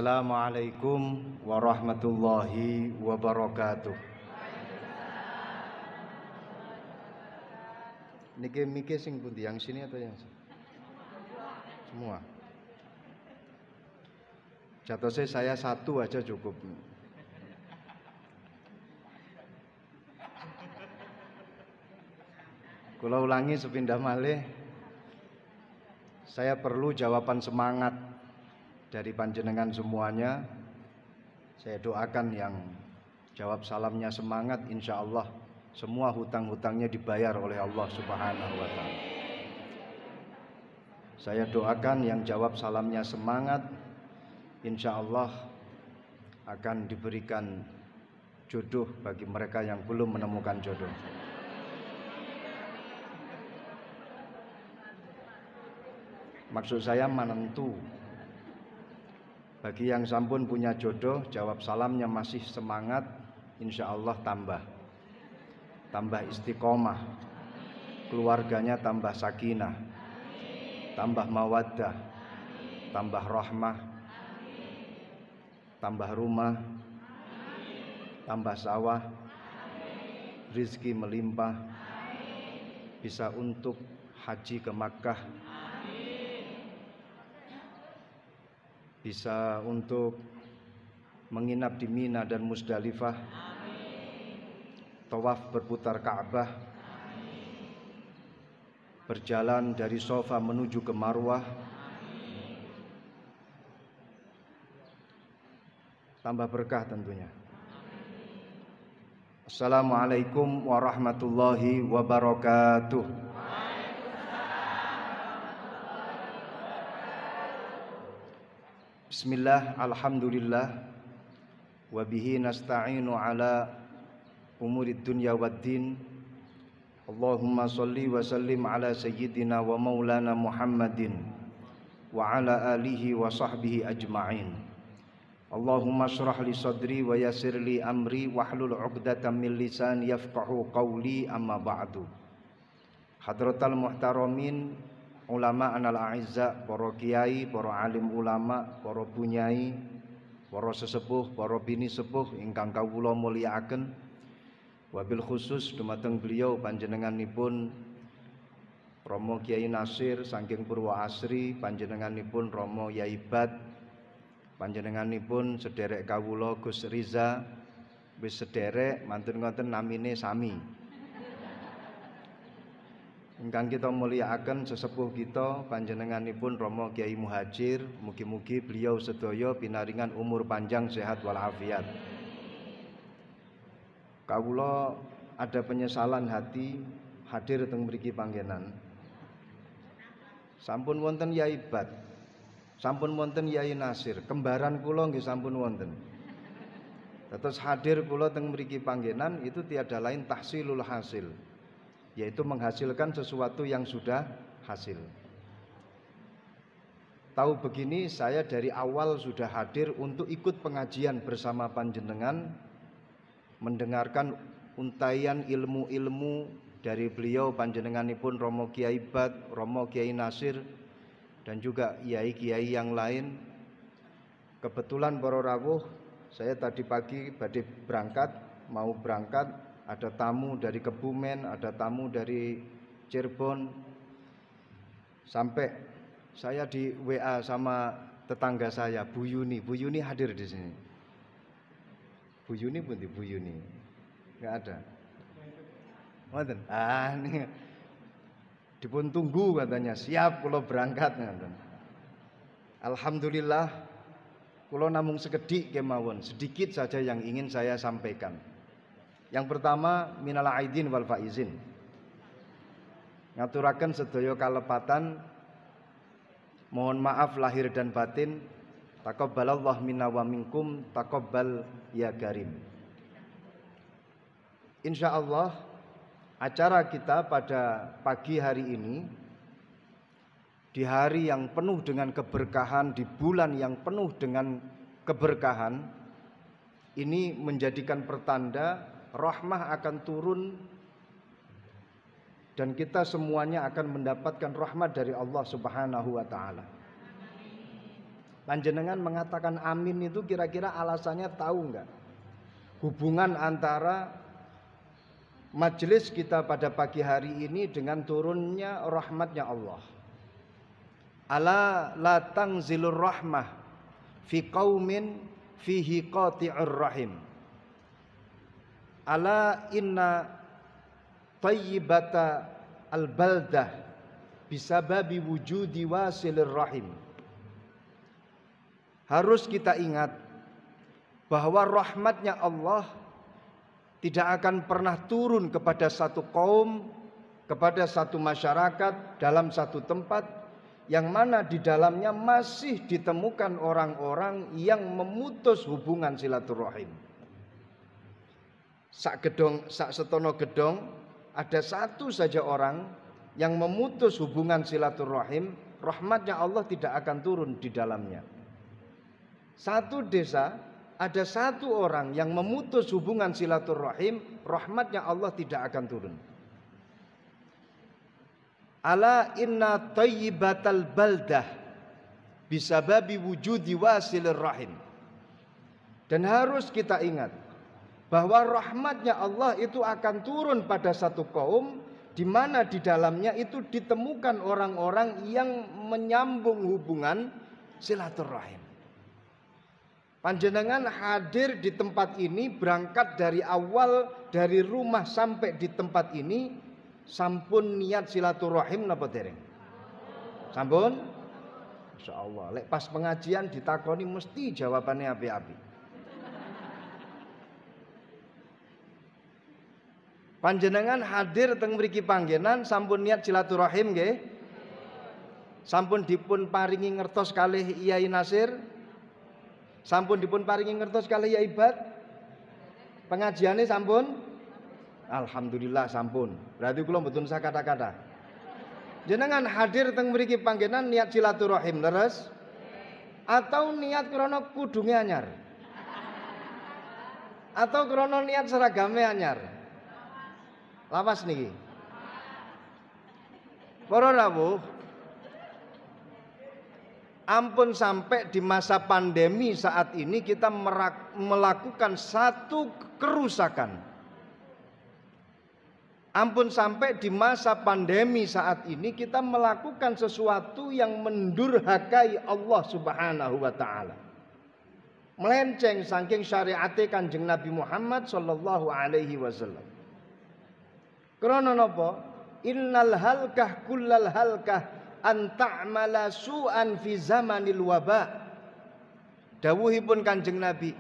Assalamualaikum warahmatullahi wabarakatuh. Niki miki sing pundi, yang sini atau yang sini? Semua. Jatuhnya saya satu aja cukup. Kula ulangi sepindah malih. Saya perlu jawaban semangat dari panjenengan semuanya. Saya doakan yang jawab salamnya semangat, insya Allah semua hutang-hutangnya dibayar oleh Allah Subhanahu wa ta'ala. Saya doakan yang jawab salamnya semangat, insya Allah akan diberikan jodoh bagi mereka yang belum menemukan jodoh. Maksud saya menentu. Bagi yang sampun punya jodoh, jawab salamnya masih semangat, insya Allah tambah istiqomah, keluarganya tambah sakinah, tambah mawaddah, tambah rahmah, tambah rumah, tambah sawah, rizki melimpah, bisa untuk haji ke Makkah, bisa untuk menginap di Mina dan Musdalifah, tawaf berputar Ka'bah, berjalan dari Shafa menuju ke Marwah, tambah berkah tentunya. Assalamualaikum warahmatullahi wabarakatuh. Bismillah, alhamdulillah, wabihi nasta'inu ala umurid dunya waddin. Allahumma salli wa sallim ala sayyidina wa maulana Muhammadin wa ala alihi wa sahbihi ajma'in. Allahumma syrah li sadri wa yassir li amri wahlul 'uqdatam min lisani yafqahu qawli, amma ba'du. Hadratal muhtaramin, ulama anal a'izza, para kiai, para alim ulama, para bunyai, para sesepuh, para bini sepuh ingkang kawula mulyakaken. Wabil khusus dumateng beliau panjenenganipun Romo Kiai Nasir saking Purwoasri, panjenenganipun Romo Yai Bad, panjenenganipun sederek kawula Gus Riza, wis sederek mantun ngoten namine sami. Ingkang kita mulyakaken sesepuh kita panjenenganipun Romo Kiai Muhajir, mugi-mugi beliau sedaya pinaringan umur panjang sehat walafiat. Kawula ada penyesalan hati hadir teng mriki panggenan. Sampun wonten Yai Bad, sampun wonten Yai Nasir, kembaran kula nggih sampun wonten. Terus hadir kula teng mriki panggenan itu tiada lain tahsilul hasil, yaitu menghasilkan sesuatu yang sudah hasil. Tahu begini, saya dari awal sudah hadir untuk ikut pengajian bersama panjenengan, mendengarkan untaian ilmu-ilmu dari beliau panjenenganipun Romo Kiai Bad, Romo Kiai Nasir, dan juga kiai-kiai yang lain. Kebetulan para rawuh, saya tadi pagi badhe mau berangkat, ada tamu dari Kebumen, ada tamu dari Cirebon. Sampai saya di WA sama tetangga saya, Bu Yuni hadir di sini. Bu Yuni pun di Bu Yuni, nggak ada. Ngoten. Ini dipun tunggu katanya, siap kula berangkat ngoten. Alhamdulillah, kula namung sekedhik kemawon, sedikit saja yang ingin saya sampaikan. Yang pertama, minal aidin wal faizin. Ngaturaken sedaya kalepatan, mohon maaf lahir dan batin. Taqabbalallahu minna wa minkum, taqabbal ya karim. Insyaallah acara kita pada pagi hari ini, di hari yang penuh dengan keberkahan, di bulan yang penuh dengan keberkahan, ini menjadikan pertanda rahmah akan turun dan kita semuanya akan mendapatkan rahmat dari Allah Subhanahu wa ta'ala. Panjenengan mengatakan amin itu kira-kira alasannya tahu enggak? Hubungan antara majelis kita pada pagi hari ini dengan turunnya rahmatnya Allah. Ala la tangzilur rahmah fi qaumin fihi qati'ur rahim. Ala inna tayyibata al-baldah bisababi wujudi wasilir rahim. Harus kita ingat bahwa rahmatnya Allah tidak akan pernah turun kepada satu kaum, kepada satu masyarakat, dalam satu tempat yang mana di dalamnya masih ditemukan orang-orang yang memutus hubungan silaturahim. Sak setono gedong ada satu saja orang yang memutus hubungan silaturahim, rahmatnya Allah tidak akan turun di dalamnya. Satu desa ada satu orang yang memutus hubungan silaturahim, rahmatnya Allah tidak akan turun. Ala inna tayyibatal baldah bisababi wujudi wasilir rahim. Dan harus kita ingat bahwa rahmatnya Allah itu akan turun pada satu kaum di mana di dalamnya itu ditemukan orang-orang yang menyambung hubungan silaturahim. Panjenengan hadir di tempat ini, berangkat dari awal dari rumah sampai di tempat ini, sampun niat silaturahim napa dereng? Sampun? Insyaallah. Lek pas pengajian ditakoni mesti jawabannya api-api. Panjenengan hadir teng mriki panggenan sampun niat silaturahim nggih? Sampun dipun paringi ngertos kalih Kyai Nasir? Sampun dipun paringi ngertos kalih Kyai Ibad? Pengajiane sampun? Alhamdulillah sampun. Berarti kula mboten usah kata-kata. Jenengan hadir teng mriki panggenan niat silaturahim leres? Atau niat krana kudunge anyar? Atau krana niat seragame anyar? Lawas niki. Para rawuh, ampun sampai di masa pandemi saat ini kita melakukan satu kerusakan. Ampun sampai di masa pandemi saat ini kita melakukan sesuatu yang mendurhakai Allah Subhanahu wa taala. Melenceng saking syariate Kanjeng Nabi Muhammad sallallahu alaihi wasallam. Krana napa? Innal halkah kullal halkah an ta'mala su'an fi zamanil waba. Dawuhipun Kanjeng Nabi,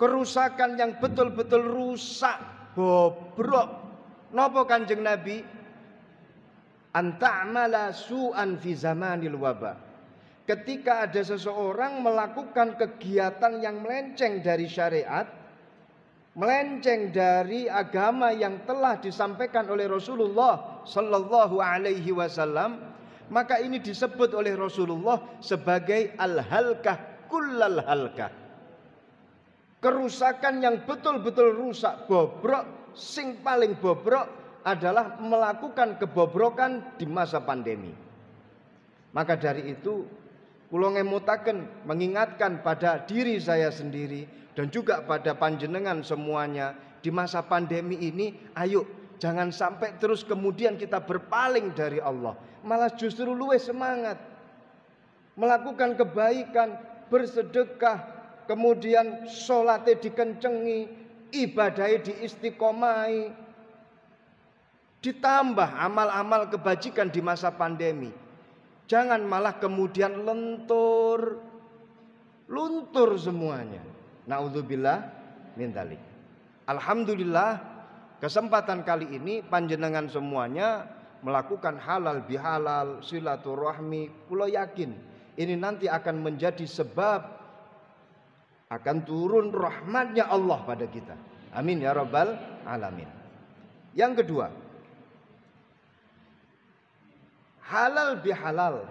kerusakan yang betul-betul rusak, bobrok. Napa Kanjeng Nabi? An ta'mala su'an fi zamanil waba. Ketika ada seseorang melakukan kegiatan yang melenceng dari syariat, melenceng dari agama yang telah disampaikan oleh Rasulullah sallallahu alaihi wasallam, maka ini disebut oleh Rasulullah sebagai al-halkah kullal halkah. Kerusakan yang betul-betul rusak, bobrok, sing paling bobrok adalah melakukan kebobrokan di masa pandemi. Maka dari itu kula ngemutaken, mengingatkan pada diri saya sendiri dan juga pada panjenengan semuanya, di masa pandemi ini ayo jangan sampai terus kemudian kita berpaling dari Allah, malah justru luwih semangat melakukan kebaikan, bersedekah, kemudian sholatnya dikencengi, ibadahnya diistiqomai, ditambah amal-amal kebajikan di masa pandemi. Jangan malah kemudian luntur semuanya. Naudzubillah min dzalik. Alhamdulillah kesempatan kali ini panjenengan semuanya melakukan halal bihalal, silaturahmi. Kula yakin ini nanti akan menjadi sebab akan turun rahmatnya Allah pada kita. Amin ya rabbal alamin. Yang kedua, halal bihalal,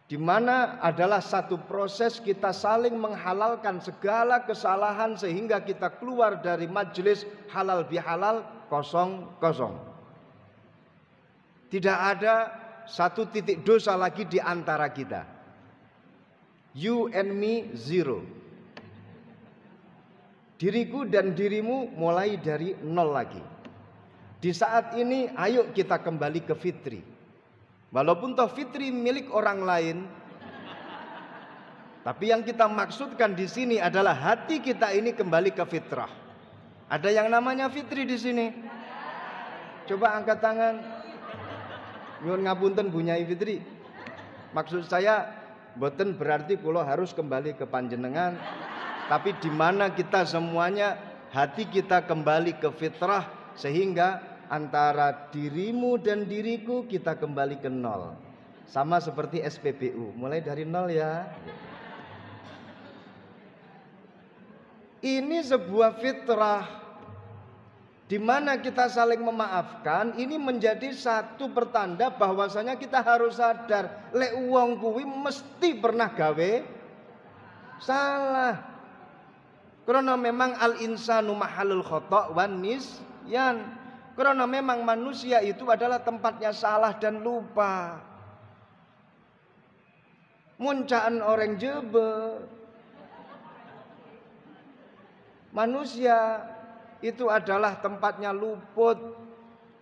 di mana adalah satu proses kita saling menghalalkan segala kesalahan sehingga kita keluar dari majelis halal bihalal kosong. Tidak ada satu titik dosa lagi di antara kita. You and me zero. Diriku dan dirimu mulai dari nol lagi. Di saat ini ayo kita kembali ke fitri. Walaupun toh fitri milik orang lain, tapi yang kita maksudkan di sini adalah hati kita ini kembali ke fitrah. Ada yang namanya fitri di sini? Coba angkat tangan. Nyuwun ngapunten Bu Nyai Fitri. Maksud saya boten berarti kula harus kembali ke panjenengan, tapi di mana kita semuanya hati kita kembali ke fitrah sehingga antara dirimu dan diriku kita kembali ke nol. Sama seperti SPBU, mulai dari nol ya. Ini sebuah fitrah di mana kita saling memaafkan. Ini menjadi satu pertanda bahwasanya kita harus sadar lek wong kuwi mesti pernah gawe salah. Karena memang al insanu mahalul khata' wan nisyan. Karena memang manusia itu adalah tempatnya salah dan lupa. Muncaan orang jebe. Manusia itu adalah tempatnya luput,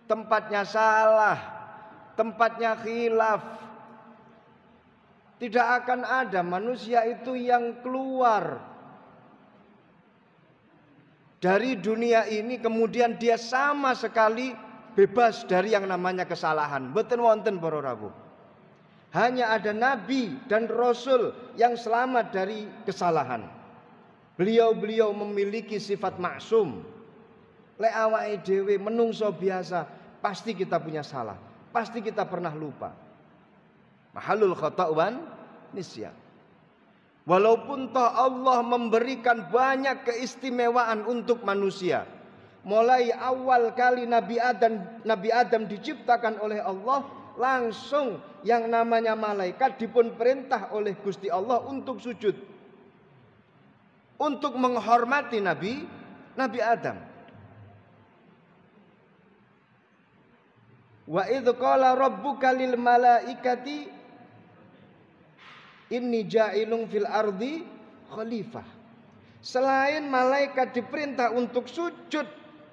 tempatnya salah, tempatnya khilaf. Tidak akan ada manusia itu yang keluar dari dunia ini kemudian dia sama sekali bebas dari yang namanya kesalahan. Mboten wonten para rawuh. Hanya ada nabi dan rasul yang selamat dari kesalahan. Beliau-beliau memiliki sifat maksum. Lek awake dhewe menungso biasa, pasti kita punya salah, pasti kita pernah lupa. Mahalul khata' wan nisyan. Walaupun toh Allah memberikan banyak keistimewaan untuk manusia. Mulai awal kali Nabi Adam diciptakan oleh Allah, langsung yang namanya malaikat dipun perintah oleh Gusti Allah untuk sujud. Untuk menghormati Nabi Adam. Wa idz qala rabbuka lil malaikati inni ja'ilun fil ardi khalifah. Selain malaikat diperintah untuk sujud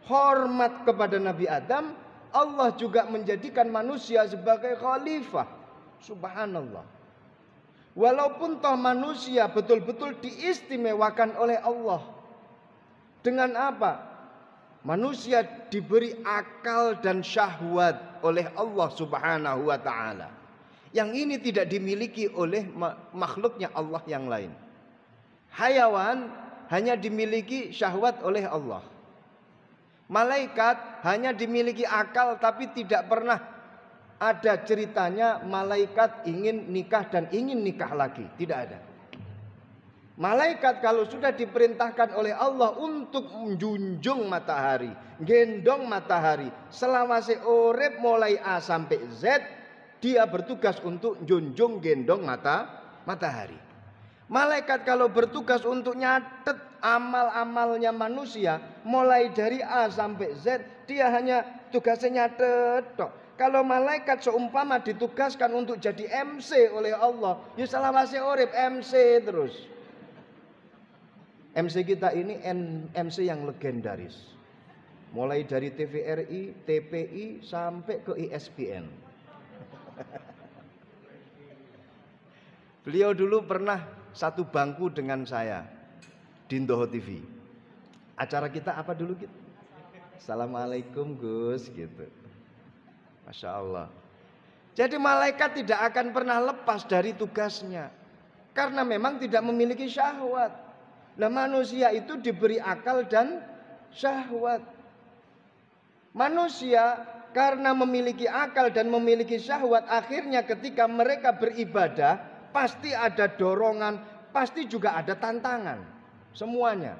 hormat kepada Nabi Adam, Allah juga menjadikan manusia sebagai khalifah. Subhanallah. Walaupun toh manusia betul-betul diistimewakan oleh Allah. Dengan apa? Manusia diberi akal dan syahwat oleh Allah Subhanahu wa ta'ala. Yang ini tidak dimiliki oleh makhluknya Allah yang lain. Hayawan hanya dimiliki syahwat oleh Allah. Malaikat hanya dimiliki akal tapi tidak pernah ada ceritanya malaikat ingin nikah dan ingin nikah lagi. Tidak ada. Malaikat kalau sudah diperintahkan oleh Allah untuk menjunjung matahari, gendong matahari, selawase urip mulai A sampai Z, dia bertugas untuk junjung gendong matahari. Malaikat kalau bertugas untuk nyatet amal-amalnya manusia, mulai dari A sampai Z, dia hanya tugasnya nyatet tok. Kalau malaikat seumpama ditugaskan untuk jadi MC oleh Allah, ya selawase urip MC terus. MC kita ini MC yang legendaris. Mulai dari TVRI, TPI sampai ke ISBN. Beliau dulu pernah satu bangku dengan saya di Indoho TV. Acara kita apa dulu gitu? Assalamualaikum Gus gitu. Masya Allah. Jadi malaikat tidak akan pernah lepas dari tugasnya. Karena memang tidak memiliki syahwat. Nah manusia itu diberi akal dan syahwat. Manusia karena memiliki akal dan memiliki syahwat, akhirnya ketika mereka beribadah pasti ada dorongan, pasti juga ada tantangan. Semuanya.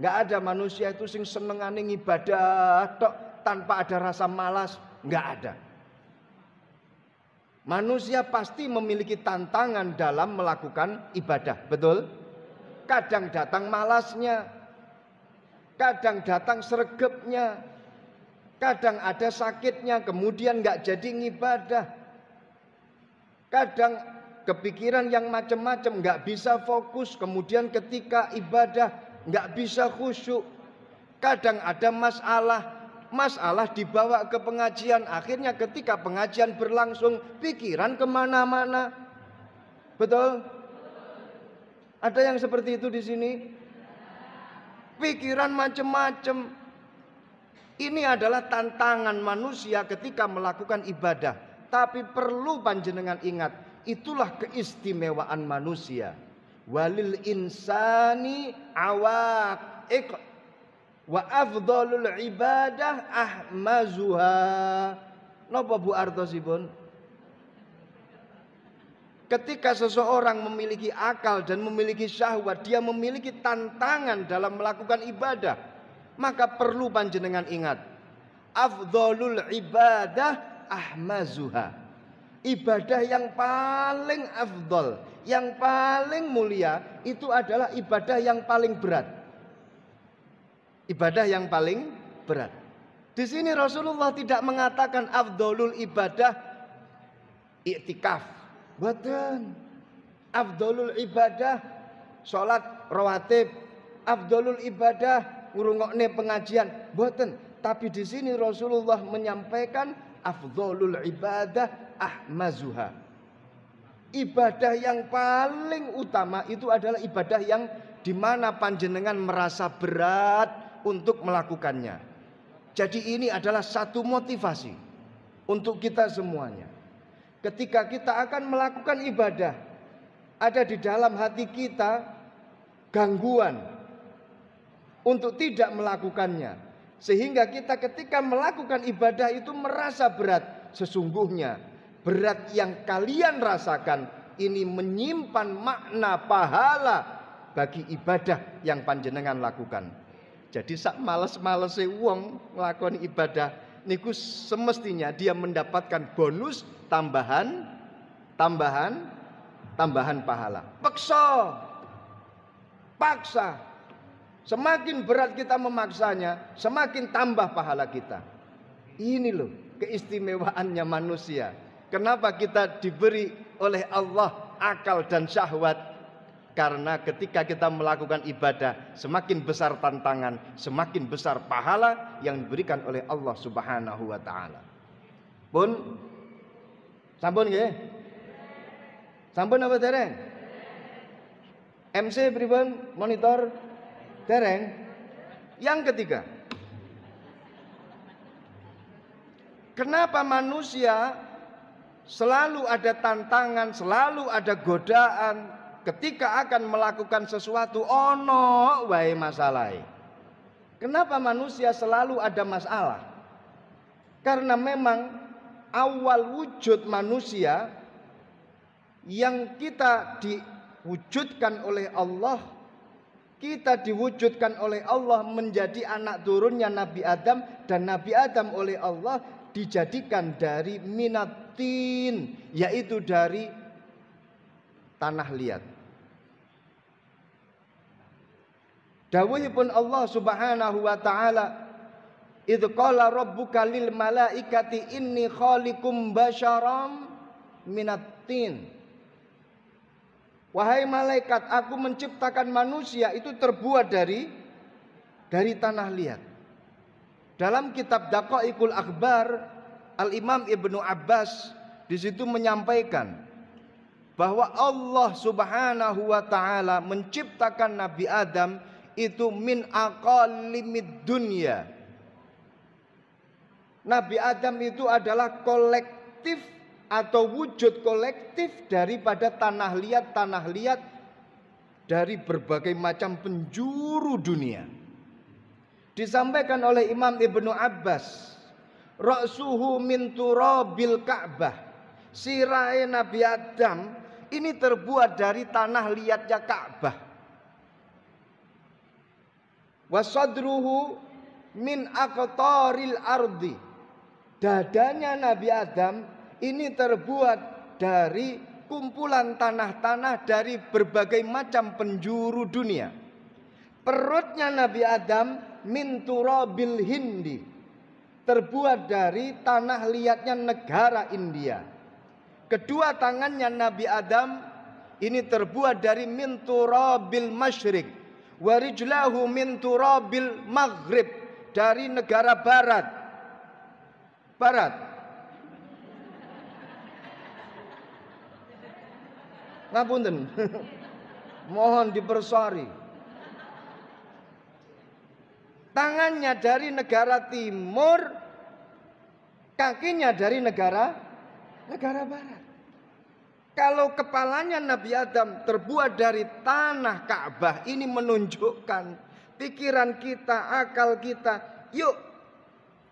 Gak ada manusia itu sing senengane ibadah tok tanpa ada rasa malas. Enggak ada. Manusia pasti memiliki tantangan dalam melakukan ibadah, betul? Kadang datang malasnya, kadang datang sregepnya, kadang ada sakitnya, kemudian enggak jadi ngibadah. Kadang kepikiran yang macam-macam, nggak bisa fokus. Kemudian ketika ibadah nggak bisa khusyuk. Kadang ada masalah dibawa ke pengajian. Akhirnya ketika pengajian berlangsung, pikiran kemana-mana. Betul? Ada yang seperti itu di sini? Pikiran macam-macam. Ini adalah tantangan manusia ketika melakukan ibadah. Tapi perlu panjenengan ingat, itulah keistimewaan manusia. Walil insani awaq wa afdhalul ibadah ahmazuha. Napa Bu artosipun? Ketika seseorang memiliki akal dan memiliki syahwat, dia memiliki tantangan dalam melakukan ibadah, maka perlu panjenengan ingat, afdhalul ibadah ahmazuha. Ibadah yang paling afdal, yang paling mulia, itu adalah ibadah yang paling berat. Ibadah yang paling berat. Di sini Rasulullah tidak mengatakan afdhalul ibadah i'tikaf. Mboten. Afdhalul ibadah salat rawatib, afdhalul ibadah ngrungokne pengajian. Mboten. Tapi di sini Rasulullah menyampaikan afdhalul ibadah ahmazuha. Ibadah yang paling utama itu adalah ibadah yang di mana panjenengan merasa berat untuk melakukannya. Jadi ini adalah satu motivasi untuk kita semuanya. Ketika kita akan melakukan ibadah, ada di dalam hati kita gangguan untuk tidak melakukannya. Sehingga kita ketika melakukan ibadah itu merasa berat. Sesungguhnya berat yang kalian rasakan ini menyimpan makna pahala bagi ibadah yang panjenengan lakukan. Jadi sak males-malese wong nglakoni ibadah niku semestinya dia mendapatkan bonus tambahan pahala. Paksa. Semakin berat kita memaksanya, semakin tambah pahala kita. Ini loh keistimewaannya manusia. Kenapa kita diberi oleh Allah akal dan syahwat? Karena ketika kita melakukan ibadah, semakin besar tantangan, semakin besar pahala yang diberikan oleh Allah Subhanahu wa taala. Pun sampun nggih? Sampun apa dereng? MC pripun? Monitor dereng? Yang ketiga, kenapa manusia selalu ada tantangan, selalu ada godaan ketika akan melakukan sesuatu ono wae masalah. Kenapa manusia selalu ada masalah? Karena memang awal wujud manusia yang kita diwujudkan oleh Allah, kita diwujudkan oleh Allah menjadi anak turunnya Nabi Adam, dan Nabi Adam oleh Allah dijadikan dari minatin, yaitu dari tanah liat. Dawuhipun Allah Subhanahu wa taala, idz qala rabbuka lil malaikati inni khaliqum basyaram minatin. Wahai malaikat, aku menciptakan manusia itu terbuat dari tanah liat. Dalam kitab Daqaiqul Akhbar, Al-Imam Ibnu Abbas di situ menyampaikan bahwa Allah Subhanahu wa taala menciptakan Nabi Adam itu min aqalimid dunya. Nabi Adam itu adalah kolektif atau wujud kolektif daripada tanah liat dari berbagai macam penjuru dunia. Disampaikan oleh Imam Ibnu Abbas, ra'suhu min turabil Ka'bah. Sirahe Nabi Adam ini terbuat dari tanah liatnya Ka'bah. Wa sadruhu min aqtaril ardi. Dadanya Nabi Adam ini terbuat dari kumpulan tanah-tanah dari berbagai macam penjuru dunia. Perutnya Nabi Adam min turabil Hindi, terbuat dari tanah liatnya negara India. Kedua tangannya Nabi Adam ini terbuat dari min turabil masyriq wa rijlahu min turabil maghrib, dari negara barat. Barat. Ngapunten. Mohon dipersori. Tangannya dari negara timur, kakinya dari negara barat. Kalau kepalanya Nabi Adam terbuat dari tanah Ka'bah, ini menunjukkan pikiran kita, akal kita, yuk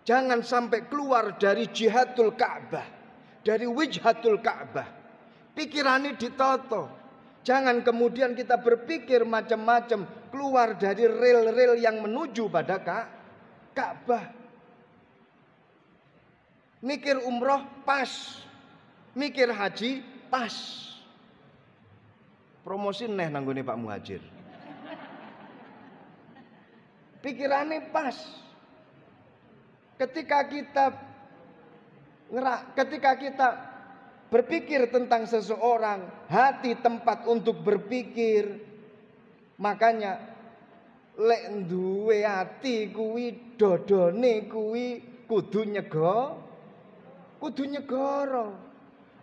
jangan sampai keluar dari jihadul Ka'bah, dari wijhatul Ka'bah. Pikirannya ditoto. Jangan kemudian kita berpikir macam-macam, keluar dari rel-rel yang menuju pada Ka'bah. Mikir umroh pas, mikir haji pas. Promosi neh nanggone Pak Muhajir. Pikirannya pas. Ketika kita berpikir tentang seseorang, hati tempat untuk berpikir. Makanya lek duwe ati kuwi dodone kuwi kudu nyegoro.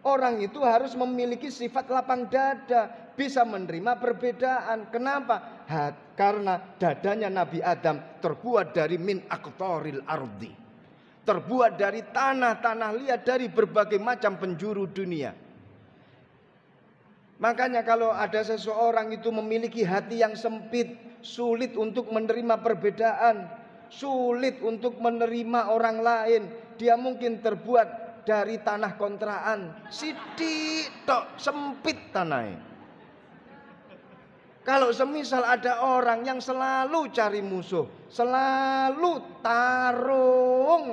Orang itu harus memiliki sifat lapang dada, bisa menerima perbedaan. Kenapa? Karena dadanya Nabi Adam terbuat dari min aqtaril ardi, terbuat dari tanah-tanah liat dari berbagai macam penjuru dunia. Makanya kalau ada seseorang itu memiliki hati yang sempit, sulit untuk menerima perbedaan, sulit untuk menerima orang lain, dia mungkin terbuat dari tanah kontraan, sidik tok, sempit tanahnya. Kalau semisal ada orang yang selalu cari musuh, selalu tarung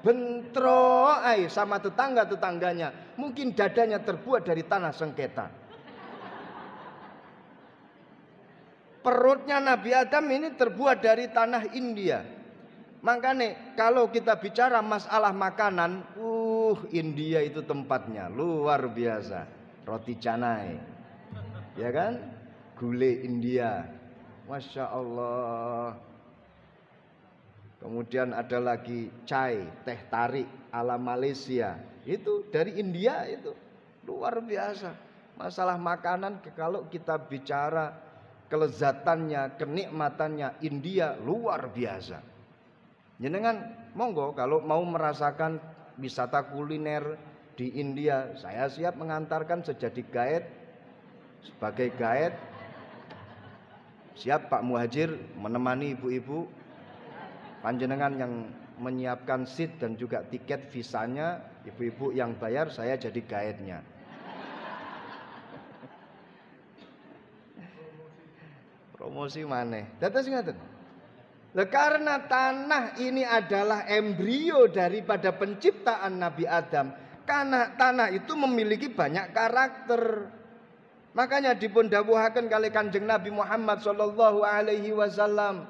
bentrok sama tetangga-tetangganya, mungkin dadanya terbuat dari tanah sengketa. Perutnya Nabi Adam ini terbuat dari tanah India. Makanya kalau kita bicara masalah makanan, India itu tempatnya luar biasa. Roti canai, ya kan? Gulai India, Masya Allah. Kemudian ada lagi chai, teh tarik ala Malaysia. Itu dari India, itu luar biasa. Masalah makanan, kalau kita bicara kelezatannya, kenikmatannya, India luar biasa. Jenengan monggo kalau mau merasakan wisata kuliner di India, saya siap mengantarkan sejadi guide. Sebagai guide, siap Pak Muhajir menemani ibu-ibu. Panjenengan yang menyiapkan seat dan juga tiket visanya, ibu-ibu yang bayar, saya jadi guide-nya. Promosi maneh. Dados ngaten. Karena tanah ini adalah embrio daripada penciptaan Nabi Adam, karena tanah itu memiliki banyak karakter. Makanya dipun dawuhaken kali Kanjeng Nabi Muhammad sallallahu alaihi wasallam,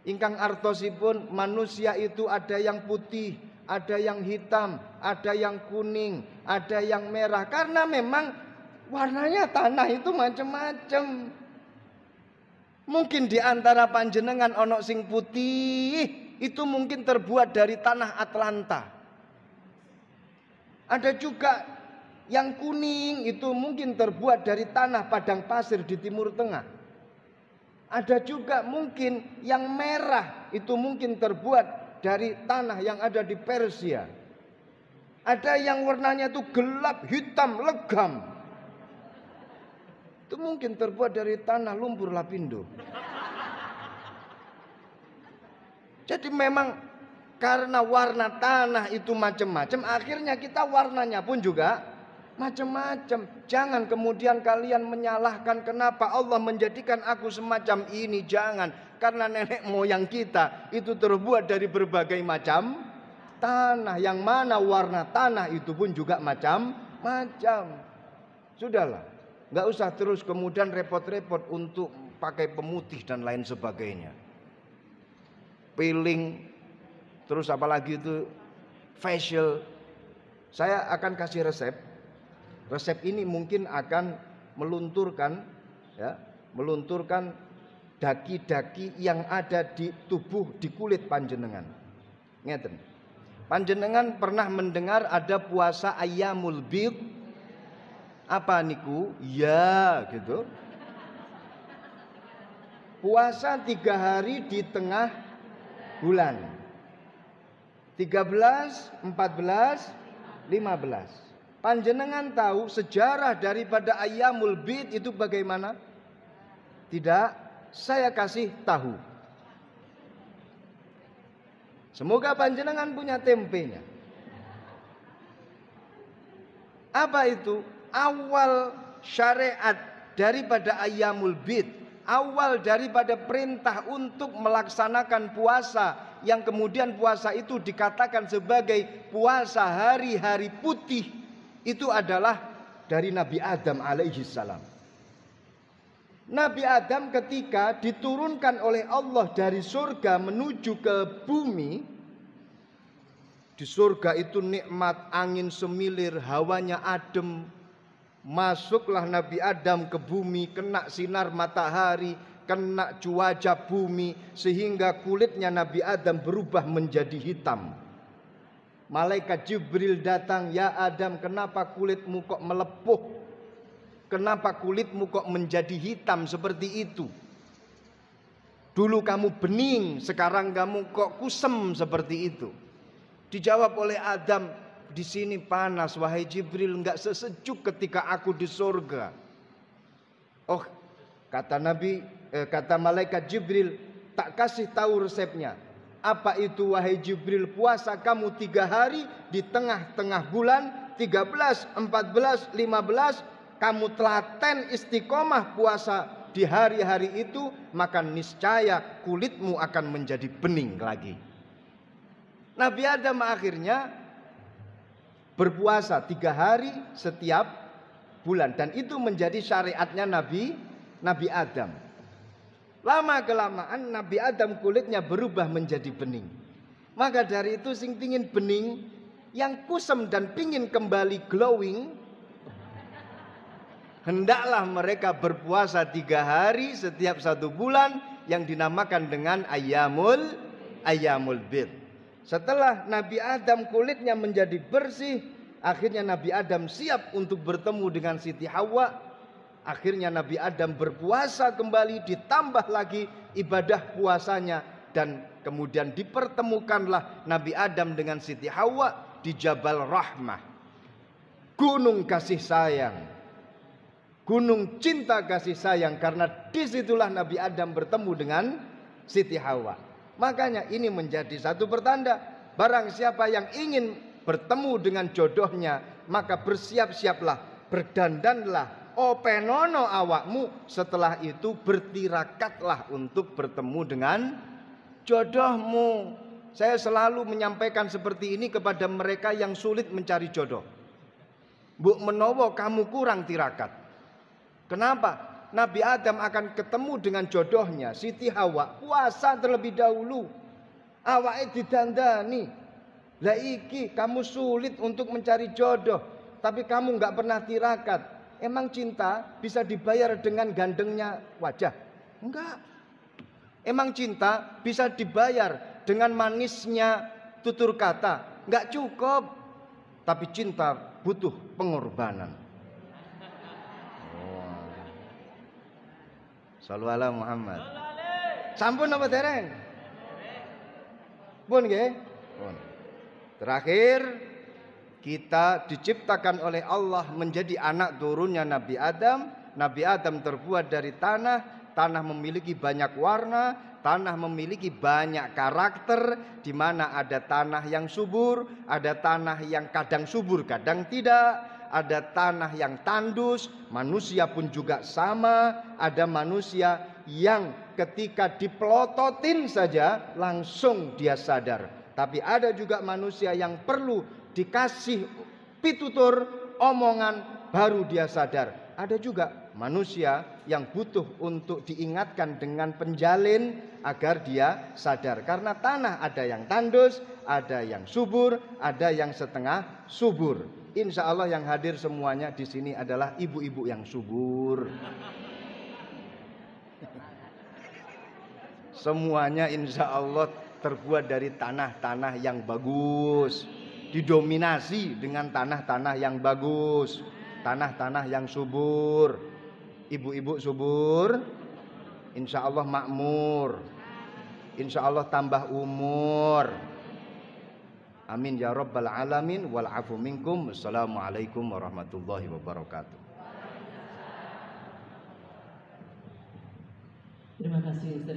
ingkang artosipun manusia itu ada yang putih, ada yang hitam, ada yang kuning, ada yang merah. Karena memang warnanya tanah itu macam-macam. Mungkin di antara panjenengan ono sing putih, itu mungkin terbuat dari tanah Atlanta. Ada juga yang kuning, itu mungkin terbuat dari tanah padang pasir di Timur Tengah. Ada juga mungkin yang merah, itu mungkin terbuat dari tanah yang ada di Persia. Ada yang warnanya itu gelap, hitam, legam, itu mungkin terbuat dari tanah lumpur lapindo. Jadi memang karena warna tanah itu macam-macam, akhirnya kita warnanya pun juga macam-macam. Jangan kemudian kalian menyalahkan kenapa Allah menjadikan aku semacam ini. Jangan, karena nenek moyang kita itu terbuat dari berbagai macam tanah, yang mana warna tanah itu pun juga macam-macam. Sudahlah, nggak usah terus kemudian repot-repot untuk pakai pemutih dan lain sebagainya. Peeling, terus apalagi itu facial. Saya akan kasih resep. Resep ini mungkin akan melunturkan daki-daki yang ada di tubuh, di kulit panjenengan. Ngeten. Panjenengan pernah mendengar ada puasa Ayyamul Bid? Apa niku? Ya, gitu. Puasa 3 hari di tengah bulan. 13, 14, 15. Panjenengan tahu sejarah daripada Ayyamul Bid itu bagaimana? Tidak, saya kasih tahu. Semoga panjenengan punya tempenya. Apa itu? Awal syariat daripada Ayyamul Bid, awal daripada perintah untuk melaksanakan puasa, yang kemudian puasa itu dikatakan sebagai puasa hari-hari putih, itu adalah dari Nabi Adam alaihi salam. Nabi Adam ketika diturunkan oleh Allah dari surga menuju ke bumi, di surga itu nikmat, angin semilir, hawanya adem. Masuklah Nabi Adam ke bumi, kena sinar matahari, kena cuaca bumi, sehingga kulitnya Nabi Adam berubah menjadi hitam. Malaikat Jibril datang, "Ya Adam, kenapa kulitmu kok melepuh? Kenapa kulitmu kok menjadi hitam seperti itu? Dulu kamu bening, sekarang kamu kok kusem seperti itu?" Dijawab oleh Adam, "Di sini panas wahai Jibril, enggak sesejuk ketika aku di surga." Oh, kata malaikat Jibril, "Tak kasih tahu resepnya." Apa itu wahai Jibril? Puasa kamu 3 hari di tengah-tengah bulan, 13, 14, 15, kamu telaten istiqomah puasa di hari-hari itu, maka niscaya kulitmu akan menjadi bening lagi. Nabi Adam akhirnya berpuasa 3 hari setiap bulan, dan itu menjadi syariatnya Nabi Adam. Lama kelamaan Nabi Adam kulitnya berubah menjadi bening. Maka dari itu sing pingin bening, yang kusem dan pingin kembali glowing, hendaklah mereka berpuasa 3 hari setiap 1 bulan yang dinamakan dengan Ayyamul Bid. Setelah Nabi Adam kulitnya menjadi bersih, akhirnya Nabi Adam siap untuk bertemu dengan Siti Hawa. Akhirnya Nabi Adam berpuasa kembali, ditambah lagi ibadah puasanya, dan kemudian dipertemukanlah Nabi Adam dengan Siti Hawa di Jabal Rahmah, gunung kasih sayang, gunung cinta kasih sayang, karena disitulah Nabi Adam bertemu dengan Siti Hawa. Makanya ini menjadi satu pertanda, barang siapa yang ingin bertemu dengan jodohnya, maka bersiap-siaplah, berdandanlah, openono awakmu, setelah itu bertirakatlah untuk bertemu dengan jodohmu. Saya selalu menyampaikan seperti ini kepada mereka yang sulit mencari jodoh. Mbok menawa kamu kurang tirakat. Kenapa? Nabi Adam akan ketemu dengan jodohnya, Siti Hawa, puasa terlebih dahulu. Awake didandani. Lah iki kamu sulit untuk mencari jodoh, tapi kamu enggak pernah tirakat. Emang cinta bisa dibayar dengan gandengnya wajah? Enggak. Emang cinta bisa dibayar dengan manisnya tutur kata? Enggak cukup. Tapi cinta butuh pengorbanan. Shallu ala Muhammad. Sampun apa dereng? Pun nggih? Pun. Terakhir, kita diciptakan oleh Allah menjadi anak turunnya Nabi Adam. Nabi Adam terbuat dari tanah. Tanah memiliki banyak warna, tanah memiliki banyak karakter, di mana ada tanah yang subur, ada tanah yang kadang subur, kadang tidak. Ada tanah yang tandus, manusia pun juga sama. Ada manusia yang ketika dipelototin saja langsung dia sadar. Tapi ada juga manusia yang perlu dikasih pitutur, omongan, baru dia sadar. Ada juga manusia yang butuh untuk diingatkan dengan penjalin agar dia sadar. Karena tanah ada yang tandus, ada yang subur, ada yang setengah subur. Insya Allah yang hadir semuanya di sini adalah ibu-ibu yang subur. Semuanya insya Allah terbuat dari tanah-tanah yang bagus, didominasi dengan tanah-tanah yang bagus, tanah-tanah yang subur. Ibu-ibu subur, insya Allah makmur, insya Allah tambah umur. Amin ya rabbal alamin. Wal afu minkum. Assalamualaikum warahmatullahi wabarakatuh. Terima kasih Ustaz.